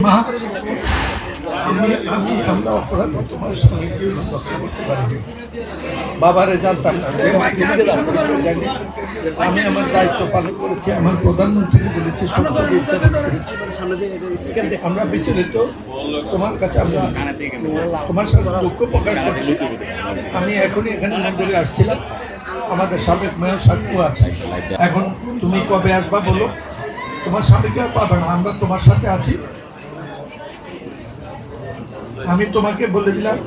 মা আমরা অপরাধ তোমার স্বামীকে রক্ষা করতে পারি বাবারে জানতাম না আমি আমার দায়িত্ব পালন করেছি আমার প্রধানমন্ত্রীকে বলেছি আমরা বিচলিত তোমার কাছে আমরা তোমার সাথে দুঃখ প্রকাশ করছি আমি এখনই এখানে মন্দিরে আসছিলাম আমাদের সাবেক মেয়র সাক্ষী আছে এখন তুমি কবে আসবা বলো তোমার স্বামীকে পাবে না আমরা তোমার সাথে আছি আমি তোমাকে বলে দিলাম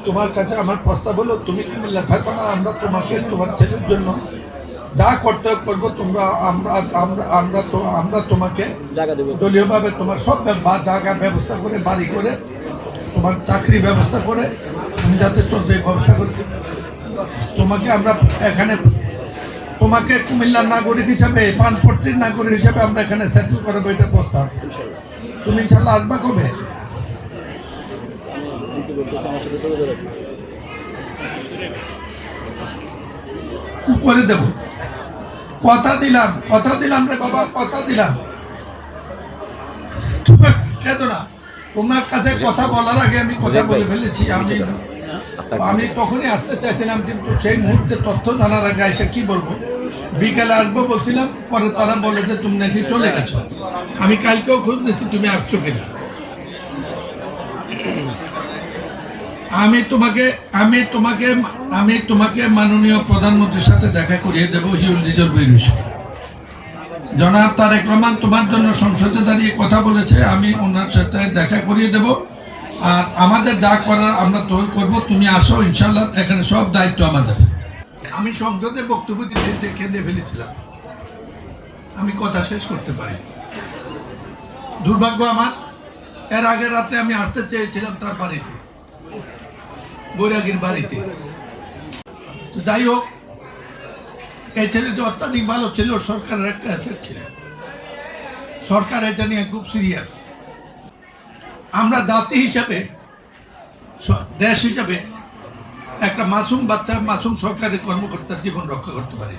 তোমার কাছে আমার প্রস্তাব হলো তুমি কুমিল্লা থাকবে না আমরা তোমাকে তোমার ছেলের জন্য যা করতে করবো তোমরা আমরা তোমাকে দলীয়ভাবে তোমার সব জায়গা ব্যবস্থা করে বাড়ি করে তোমার চাকরি ব্যবস্থা করে তুমি যাতে চলবে ব্যবস্থা করে তোমাকে আমরা এখানে তোমাকে কুমিল্লার নাগরিক হিসাবে পানপট্টির নাগরিক হিসাবে আমরা এখানে সেটেল করবো এটা প্রস্তাব তুমি ইনশাল্লাহ আসবা কবে করে দেব কথা দিলাম রে বাবা কথা দিলাম কেন না তোমার কাছে কথা বলার আগে আমি কথা বলে ফেলেছি আমি তখনই আসতে চাইছিলাম কিন্তু সেই মুহূর্তে তথ্য জানার আগে এসে কি বলবো বিকালে আসবো বলছিলাম পরে তারা বলে যে তুমি নাকি চলে গেছো আমি কালকেও খোঁজ দিয়েছি তুমি আসছো কিনা আমি তোমাকে মাননীয় প্রধানমন্ত্রীর সাথে দেখা করিয়ে দেবো he will resolve your issue জনাব তারেক রহমান তোমার জন্য সংসদে দাঁড়িয়ে কথা বলেছে আমি ওনার সাথে দেখা করিয়ে দেব আর আমাদের যা করার আমরা তো করবো তুমি আসো ইনশাল্লাহ এখানে সব দায়িত্ব আমাদের আমি সংসদে বক্তব্য দিতে কেঁদে ফেলেছিলাম আমি কথা শেষ করতে পারি দুর্ভাগ্য আমার এর আগের রাতে আমি আসতে চেয়েছিলাম তার বাড়িতে বৈরাগীর বাড়িতে তো যাই হোক এই ছেলেটি অত্যাধিক ভালো ছিল সরকারের একটা অ্যাসেট ছিল সরকার এটা নিয়ে খুব সিরিয়াস আমরা জাতি হিসাবে দেশ হিসাবে একটা মাসুম বাচ্চা মাসুম সরকারি কর্মকর্তার জীবন রক্ষা করতে পারি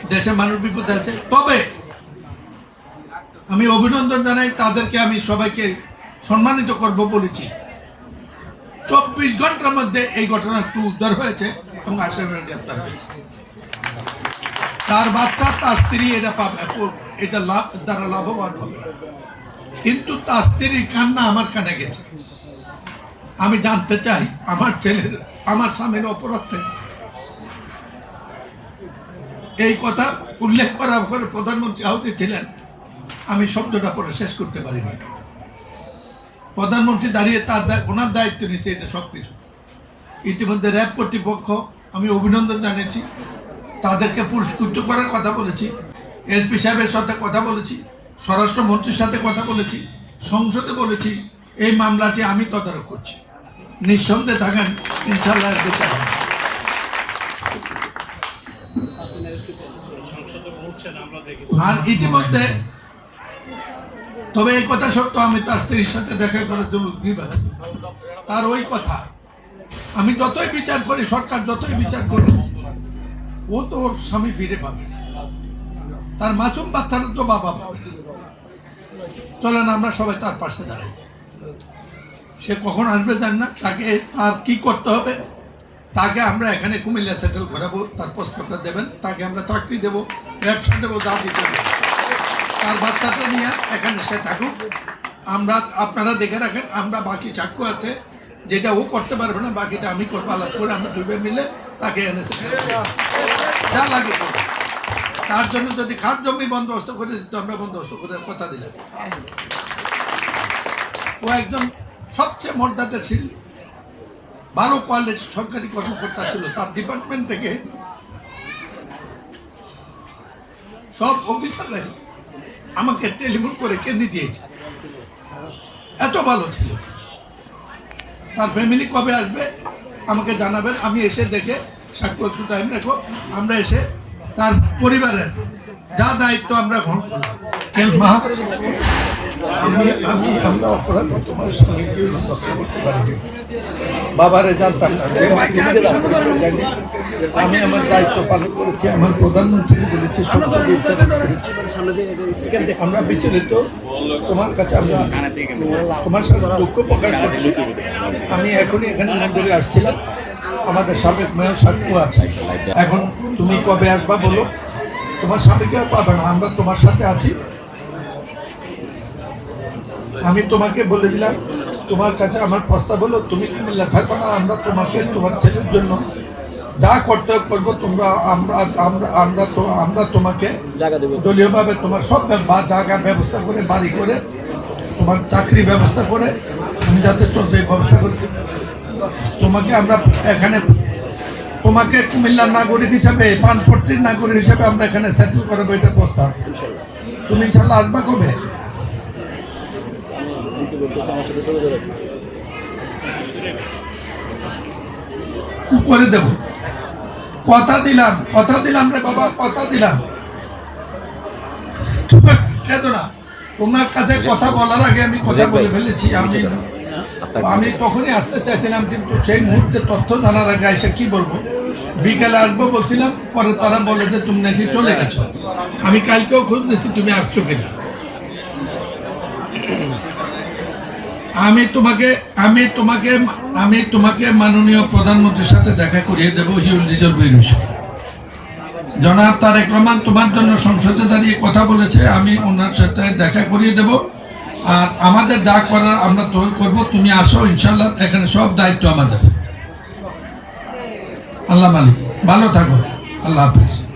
দেশে মানুষ বিপদে আছে তবে আমি অভিনন্দন জানাই তাদেরকে আমি সবাইকে সম্মানিত করব বলেছি 24 ঘন্টার মধ্যে এই ঘটনাটি উদ্ধার হয়েছে এবং আসামিরা গ্রেপ্তার হয়েছে তার বাচ্চা তার স্ত্রী এটা পাবে এটা দ্বারা লাভবান হবে না কিন্তু তার স্ত্রীর কান্না আমার কানে গেছে আমি জানতে চাই আমার স্বামীর অপরাধটা এই কথা উল্লেখ করার পরে প্রধানমন্ত্রী আহত ছিলেন আমি শব্দটা পরে শেষ করতে পারিনি প্রধানমন্ত্রী দাঁড়িয়ে ওনার দায়িত্ব নিচ্ছে এটা সবকিছু ইতিমধ্যে র্যাব কর্তৃপক্ষ আমি অভিনন্দন জানিয়েছি তাদেরকে পুরস্কৃত করার কথা বলেছি এসপি সাহেবের সাথে কথা বলেছি স্বরাষ্ট্রমন্ত্রীর সাথে কথা বলেছি সংসদে বলেছি এই মামলাটি আমি তদারক করছি নিঃসন্দেহে থাকেন ইনশাল্লাহ বিচার হবে আর ইতিমধ্যে তবে এই কথা সত্য আমি তার স্ত্রীর সাথে দেখা করার জন্য তার ওই কথা আমি যতই বিচার করি সরকার যতই বিচার করুক ও তো ওর স্বামী ফিরে পাবে না তার মাসুম বাচ্চারা তো বাবা পাবে না চলেন আমরা সবাই তার পাশে দাঁড়াই সে কখন আসবে জান না তাকে তার কি করতে হবে তাকে আমরা এখানে কুমিল্লা সেটেল করাবো তার প্রস্তাবটা দেবেন তাকে আমরা চাকরি দেবো ব্যবসা দেবো যা দিতে হবে তার বাচ্চাটা নিয়ে এখানে সে থাকুক আমরা আপনারা দেখে রাখেন আমরা বাকি চাকু আছে যেটা ও করতে পারবে না বাকিটা আমি করবো আলাপ করে আমরা দুইবে মিলে তাকে এনে যা লাগে তার জন্য যদি খাট জমি বন্দোবস্ত করে দিত আমরা বন্দোবস্ত করে কথা দিলাম ও একদম সবচেয়ে মর্যাদাশীল ভালো কোয়ালিটি সরকারি কর্মকর্তা ছিল তার ডিপার্টমেন্ট থেকে সব অফিসাররা আমাকে টেলিফোন করে কেঁদে দিয়েছে এত ভালো ছিল তার ফ্যামিলি কবে আসবে আমাকে জানাবেন আমি এসে দেখে সাক্ষী একটু টাইম রাখো আমরা এসে তার পরিবারের যা দায়িত্ব আমরা গ্রহণ করব আমরা অপরাধী তোমার স্বামীকে রক্ষা করতে পারি বাবারে জানতাম না আমি আমার দায়িত্ব পালন করেছি আমার প্রধানমন্ত্রী বলেছি আমরা বিচলিত তোমার কাছে আমরা তোমার সাথে দুঃখ প্রকাশ করছি আমি এখনই এখানে মন্দিরে আসছিলাম আমাদের সাবেক মেয়র সাক্ষু আছে এখন তুমি কবে আসবা বলো তোমার স্বামীকেও পাবে না আমরা তোমার সাথে আছি আমি তোমাকে বলে দিলাম তোমার কাছে আমার প্রস্তাব হলো তুমি কুমিল্লা থাকবে না আমরা তোমাকে তোমার ছেলের জন্য যা করতে করবো তোমরা আমরা তোমাকে দলীয়ভাবে তোমার সব জায়গা ব্যবস্থা করে বাড়ি করে তোমার চাকরি ব্যবস্থা করে তুমি যাতে চলতে ব্যবস্থা করে তোমাকে আমরা এখানে তোমাকে কুমিল্লার নাগরিক হিসাবে পানপট্টির নাগরিক হিসাবে আমরা এখানে সেটেল করবো এটা প্রস্তাব তুমি ইনশাল্লাহ আসবা কবে করে দেব কথা দিলাম রে বাবা কথা দিলাম খেতো না তোমার কাছে কথা বলার আগে আমি কথা বলে ফেলেছি আমি তখনই আসতে চাইছিলাম কিন্তু সেই মুহূর্তে তথ্য জানার আগে এসে কি বলবো বিকালে আসবো বলছিলাম পরে তারা বলে যে তুমি নাকি চলে গেছো আমি কালকেও খোঁজ দিচ্ছি তুমি আসছো কিনা আমি তোমাকে মাননীয় প্রধানমন্ত্রীর সাথে দেখা করিয়ে দেবো হিউল রিজার্ভের ইস্যু জনাব তারেক রহমান তোমার জন্য সংসদে দাঁড়িয়ে কথা বলেছে আমি ওনার সাথে দেখা করিয়ে দেব আর আমাদের যা করার আমরা তো করবো তুমি আসো ইনশাল্লাহ এখানে সব দায়িত্ব আমাদের আল্লাহ মালিক ভালো থাকো আল্লাহ হাফেজ